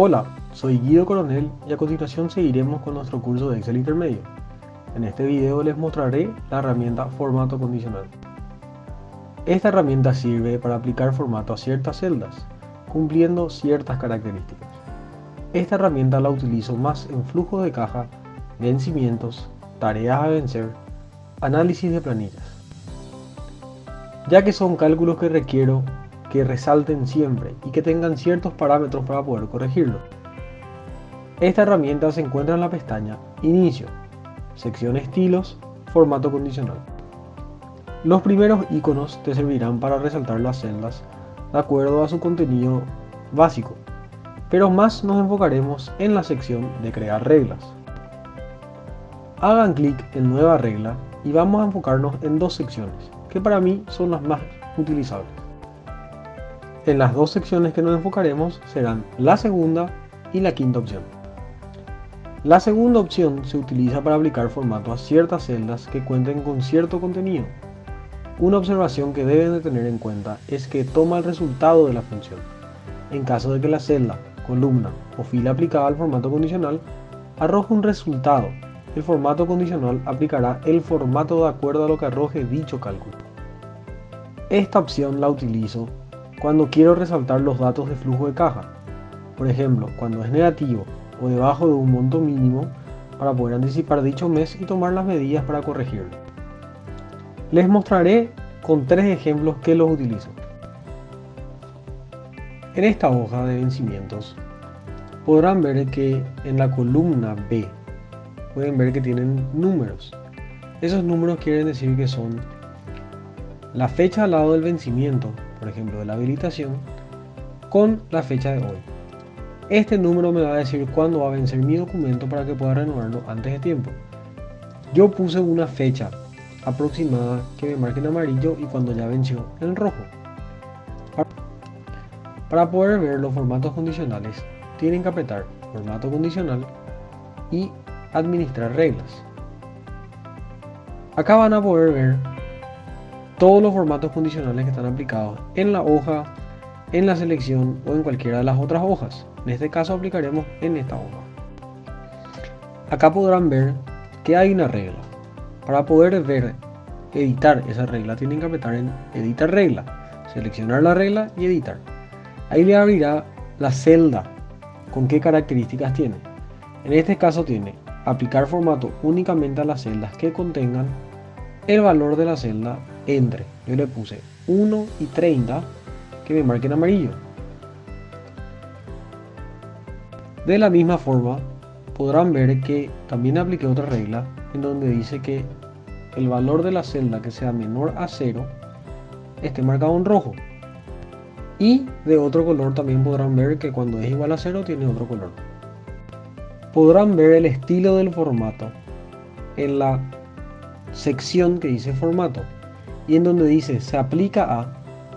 Hola, soy Guido Coronel y a continuación seguiremos con nuestro curso de Excel Intermedio. En este video les mostraré la herramienta Formato Condicional. Esta herramienta sirve para aplicar formato a ciertas celdas, cumpliendo ciertas características. Esta herramienta la utilizo más en flujo de caja, vencimientos, tareas a vencer, análisis de planillas, ya que son cálculos que requiero que resalten siempre y que tengan ciertos parámetros para poder corregirlos. Esta herramienta se encuentra en la pestaña Inicio, sección Estilos, Formato Condicional. Los primeros iconos te servirán para resaltar las celdas de acuerdo a su contenido básico, pero más nos enfocaremos en la sección de Crear reglas. Hagan clic en Nueva regla y vamos a enfocarnos en dos secciones, que para mí son las más utilizables. En las dos secciones que nos enfocaremos serán la segunda y la quinta opción. La segunda opción se utiliza para aplicar formato a ciertas celdas que cuenten con cierto contenido. Una observación que deben de tener en cuenta es que toma el resultado de la función. En caso de que la celda, columna o fila aplicada al formato condicional arroje un resultado, el formato condicional aplicará el formato de acuerdo a lo que arroje dicho cálculo. Esta opción la utilizo cuando quiero resaltar los datos de flujo de caja, por ejemplo, cuando es negativo o debajo de un monto mínimo, para poder anticipar dicho mes y tomar las medidas para corregirlo. Les mostraré con tres ejemplos que los utilizo. En esta hoja de vencimientos podrán ver que en la columna B pueden ver que tienen números. Esos números quieren decir que son la fecha al lado del vencimiento, por ejemplo de la habilitación, con la fecha de hoy. Este número me va a decir cuándo va a vencer mi documento para que pueda renovarlo antes de tiempo. Yo puse una fecha aproximada que me marque en amarillo y cuando ya venció en rojo. Para poder ver los formatos condicionales, tienen que apretar Formato Condicional y Administrar reglas. Acá van a poder ver todos los formatos condicionales que están aplicados en la hoja, en la selección o en cualquiera de las otras hojas. En este caso aplicaremos en esta hoja. Acá podrán ver que hay una regla. Para poder ver, editar esa regla, tienen que apretar en Editar regla, seleccionar la regla y editar. Ahí le abrirá la celda con qué características tiene. En este caso tiene aplicar formato únicamente a las celdas que contengan el valor de la celda entre. Yo le puse 1 y 30 que me marquen amarillo. De la misma forma podrán ver que también apliqué otra regla en donde dice que el valor de la celda que sea menor a 0 esté marcado en rojo. Y de otro color también podrán ver que cuando es igual a 0 tiene otro color. Podrán ver el estilo del formato en la sección que dice formato y en donde dice se aplica a,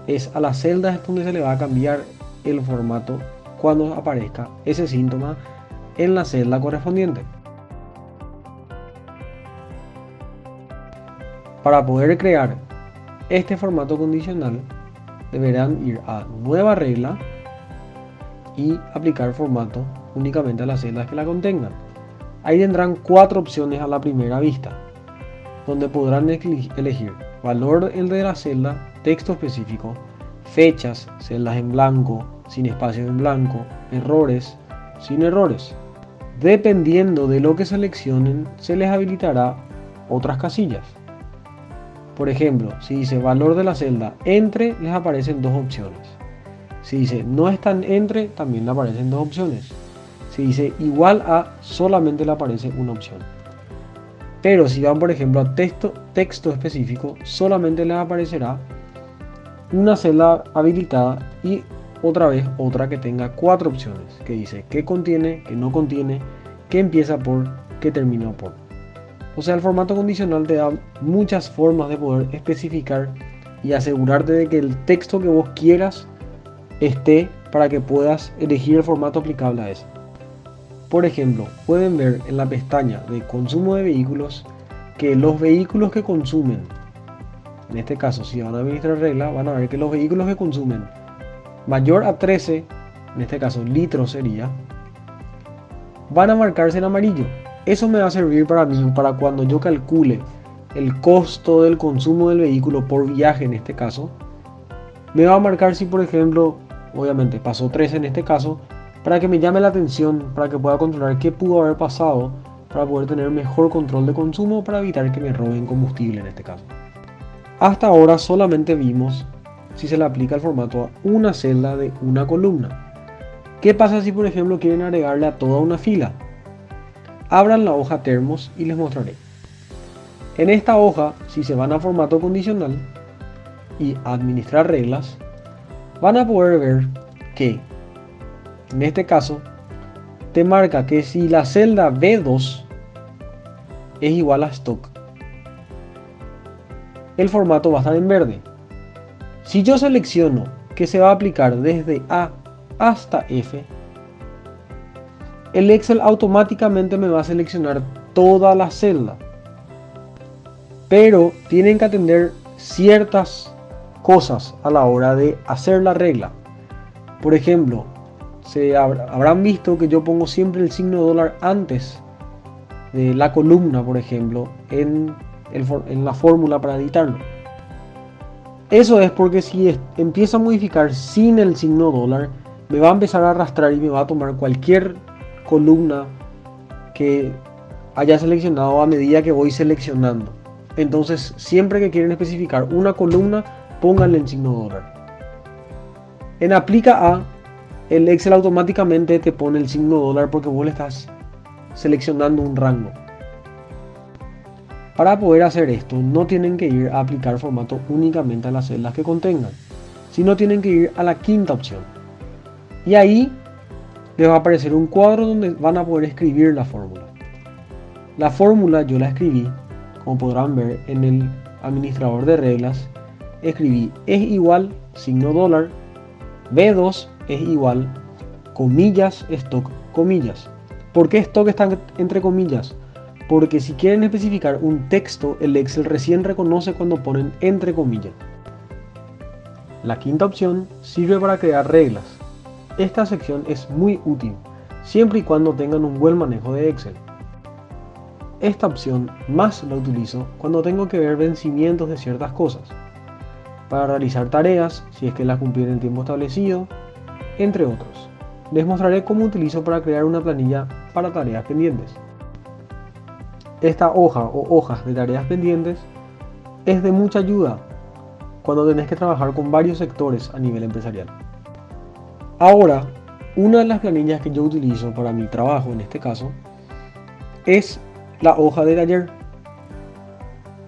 es a las celdas donde se le va a cambiar el formato cuando aparezca ese síntoma en la celda correspondiente. Para poder crear este formato condicional deberán ir a Nueva regla y aplicar formato únicamente a las celdas que la contengan. Ahí tendrán 4 opciones a la primera vista, donde podrán elegir valor el de la celda, texto específico, fechas, celdas en blanco, sin espacio en blanco, errores, sin errores. Dependiendo de lo que seleccionen, se les habilitará otras casillas. Por ejemplo, si dice valor de la celda entre, les aparecen 2 opciones. Si dice no están entre, también le aparecen 2 opciones. Si dice igual a, solamente le aparece una opción. Pero si van por ejemplo a texto específico, solamente les aparecerá una celda habilitada y otra vez otra que tenga 4 opciones, que dice qué contiene, qué no contiene, qué empieza por, qué termina por. O sea, el formato condicional te da muchas formas de poder especificar y asegurarte de que el texto que vos quieras esté para que puedas elegir el formato aplicable a ese. Por ejemplo, pueden ver en la pestaña de consumo de vehículos que los vehículos que consumen, en este caso si van a administrar regla, van a ver que los vehículos que consumen mayor a 13, en este caso litros sería, van a marcarse en amarillo. Eso me va a servir para mí, para cuando yo calcule el costo del consumo del vehículo por viaje en este caso. Me va a marcar si, por ejemplo, obviamente pasó 3 en este caso, para que me llame la atención, para que pueda controlar qué pudo haber pasado, para poder tener mejor control de consumo, para evitar que me roben combustible en este caso. Hasta ahora solamente vimos si se le aplica el formato a una celda de una columna. ¿Qué pasa si, por ejemplo, quieren agregarle a toda una fila? Abran la hoja Termos y les mostraré. En esta hoja, si se van a formato condicional y administrar reglas, van a poder ver que en este caso te marca que si la celda B2 es igual a stock, el formato va a estar en verde. Si yo selecciono que se va a aplicar desde A hasta F, el Excel automáticamente me va a seleccionar toda la celda. Pero tienen que atender ciertas cosas a la hora de hacer la regla. Por ejemplo, habrán visto que yo pongo siempre el signo dólar antes de la columna, por ejemplo, en la fórmula para editarlo. Eso es porque si empiezo a modificar sin el signo dólar, me va a empezar a arrastrar y me va a tomar cualquier columna que haya seleccionado a medida que voy seleccionando. Entonces, siempre que quieren especificar una columna, pónganle el signo dólar. En aplica A, el Excel automáticamente te pone el signo dólar porque vos le estás seleccionando un rango. Para poder hacer esto, no tienen que ir a aplicar formato únicamente a las celdas que contengan, sino tienen que ir a la quinta opción. Y ahí les va a aparecer un cuadro donde van a poder escribir la fórmula. La fórmula yo la escribí, como podrán ver en el administrador de reglas, escribí es igual signo dólar, B2 es igual, comillas, stock, comillas. ¿Por qué stock está entre comillas? Porque si quieren especificar un texto, el Excel recién reconoce cuando ponen entre comillas. La quinta opción sirve para crear reglas. Esta sección es muy útil, siempre y cuando tengan un buen manejo de Excel. Esta opción más la utilizo cuando tengo que ver vencimientos de ciertas cosas, para realizar tareas, si es que las cumplí en el tiempo establecido, entre otros. Les mostraré cómo utilizo para crear una planilla para tareas pendientes. Esta hoja o hojas de tareas pendientes es de mucha ayuda cuando tenés que trabajar con varios sectores a nivel empresarial. Ahora, una de las planillas que yo utilizo para mi trabajo en este caso es la hoja de taller.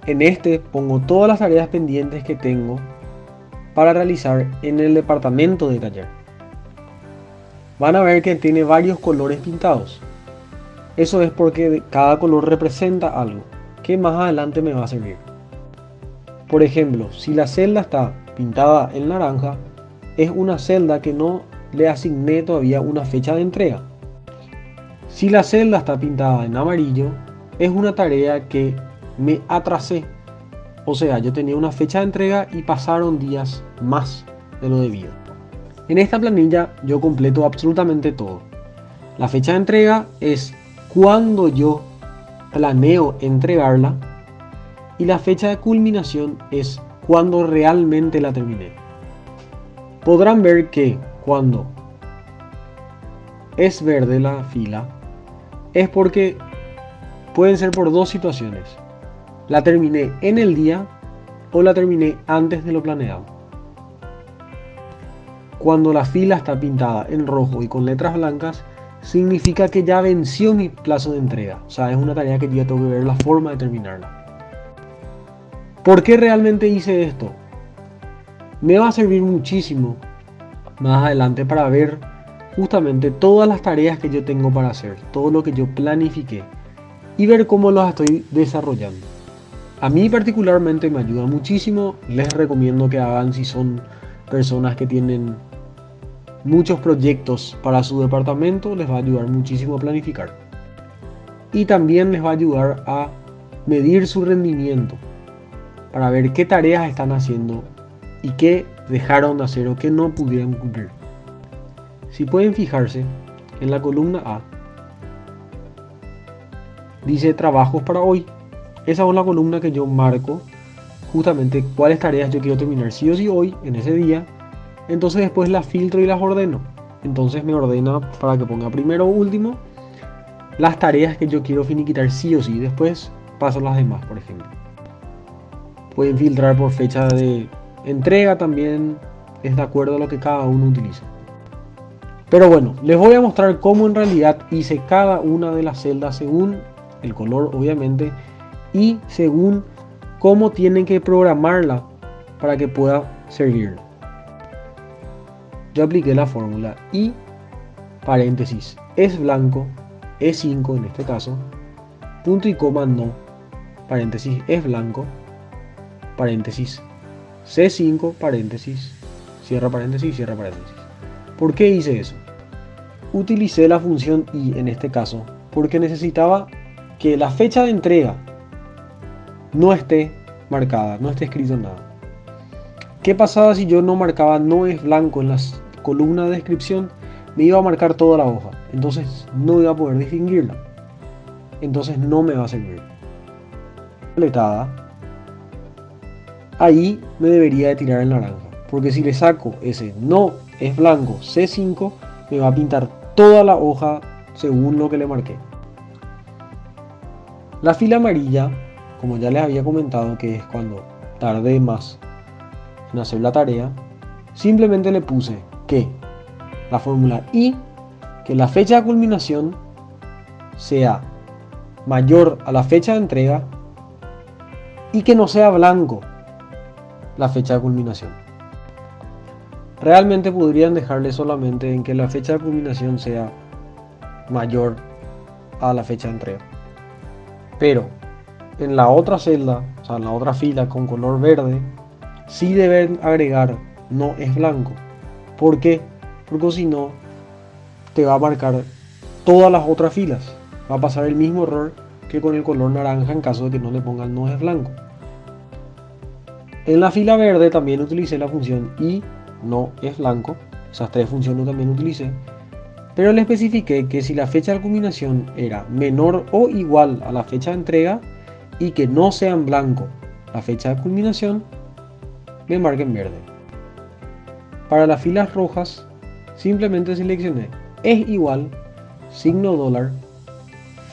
En este pongo todas las tareas pendientes que tengo para realizar en el departamento de taller. Van a ver que tiene varios colores pintados. Eso es porque cada color representa algo que más adelante me va a servir. Por ejemplo, si la celda está pintada en naranja, es una celda que no le asigné todavía una fecha de entrega. Si la celda está pintada en amarillo, es una tarea que me atrasé. O sea, yo tenía una fecha de entrega y pasaron días más de lo debido. En esta planilla yo completo absolutamente todo. La fecha de entrega es cuando yo planeo entregarla y la fecha de culminación es cuando realmente la terminé. Podrán ver que cuando es verde la fila es porque pueden ser por dos situaciones. La terminé en el día o la terminé antes de lo planeado. Cuando la fila está pintada en rojo y con letras blancas, significa que ya venció mi plazo de entrega. O sea, es una tarea que yo ya tengo que ver la forma de terminarla. ¿Por qué realmente hice esto? Me va a servir muchísimo más adelante para ver justamente todas las tareas que yo tengo para hacer, todo lo que yo planifiqué y ver cómo las estoy desarrollando. A mí particularmente me ayuda muchísimo. Les recomiendo que hagan si son personas que tienen muchos proyectos para su departamento, les va a ayudar muchísimo a planificar. Y también les va a ayudar a medir su rendimiento para ver qué tareas están haciendo y qué dejaron de hacer o qué no pudieron cumplir. Si pueden fijarse, en la columna A dice trabajos para hoy. Esa es la columna que yo marco justamente cuáles tareas yo quiero terminar sí o sí hoy, en ese día. Entonces después las filtro y las ordeno. Entonces me ordena para que ponga primero o último las tareas que yo quiero finiquitar sí o sí. Después paso las demás, por ejemplo. Pueden filtrar por fecha de entrega también. Es de acuerdo a lo que cada uno utiliza. Pero bueno, les voy a mostrar cómo en realidad hice cada una de las celdas según el color, obviamente, y según cómo tienen que programarla para que pueda servir. Yo apliqué la fórmula y paréntesis es blanco, E5 en este caso, punto y coma no, paréntesis es blanco, paréntesis C5, paréntesis, cierra paréntesis, cierra paréntesis. ¿Por qué hice eso? Utilicé la función i en este caso porque necesitaba que la fecha de entrega no esté marcada, no esté escrito nada. ¿Qué pasaba si yo no marcaba no es blanco en las columnas de descripción? Me iba a marcar toda la hoja, entonces no iba a poder distinguirla, entonces no me va a servir. Completada, ahí me debería de tirar en naranja, porque si le saco ese no es blanco C5 me va a pintar toda la hoja según lo que le marqué. La fila amarilla, como ya les había comentado, que es cuando tardé más en hacer la tarea, simplemente le puse que la fórmula i, que la fecha de culminación sea mayor a la fecha de entrega y que no sea blanco la fecha de culminación. Realmente podrían dejarle solamente en que la fecha de culminación sea mayor a la fecha de entrega. Pero en la otra celda, o sea en la otra fila con color verde, sí deben agregar no es blanco. ¿Por qué? Porque si no, te va a marcar todas las otras filas. Va a pasar el mismo error que con el color naranja en caso de que no le pongan no es blanco. En la fila verde también utilicé la función y no es blanco. Esas tres funciones también utilicé. Pero le especifiqué que si la fecha de culminación era menor o igual a la fecha de entrega y que no sea en blanco la fecha de culminación, me marque en verde. Para las filas rojas, simplemente seleccioné es igual, signo dólar,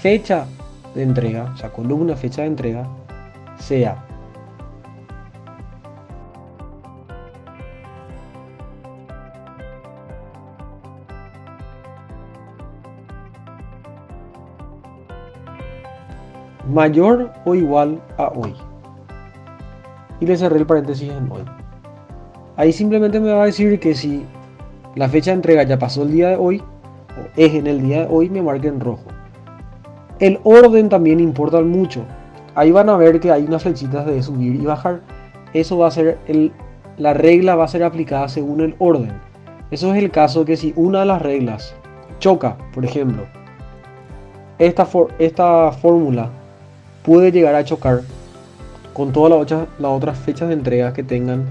fecha de entrega, o sea, columna fecha de entrega, sea mayor o igual a hoy. Y le cerré el paréntesis en hoy. Ahí simplemente me va a decir que si la fecha de entrega ya pasó el día de hoy, o es en el día de hoy, me marque en rojo. El orden también importa mucho. Ahí van a ver que hay unas flechitas de subir y bajar. Eso va a ser la regla va a ser aplicada según el orden. Eso es el caso que si una de las reglas choca, por ejemplo, esta fórmula puede llegar a chocar con todas las otras fechas de entrega que tengan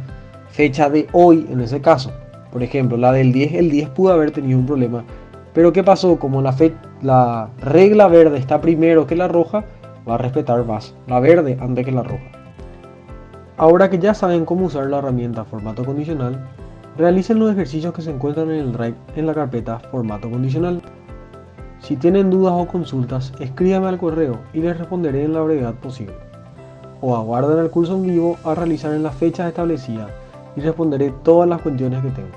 fecha de hoy en ese caso. Por ejemplo, la del 10, el 10 pudo haber tenido un problema. Pero ¿qué pasó? Como la regla verde está primero que la roja, va a respetar más la verde antes que la roja. Ahora que ya saben cómo usar la herramienta formato condicional, realicen los ejercicios que se encuentran en el Drive en la carpeta formato condicional. Si tienen dudas o consultas, escríbanme al correo y les responderé en la brevedad posible. O aguarden el curso en vivo a realizar en las fechas establecidas y responderé todas las cuestiones que tengan.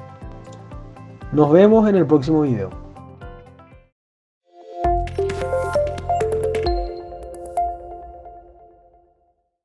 Nos vemos en el próximo video.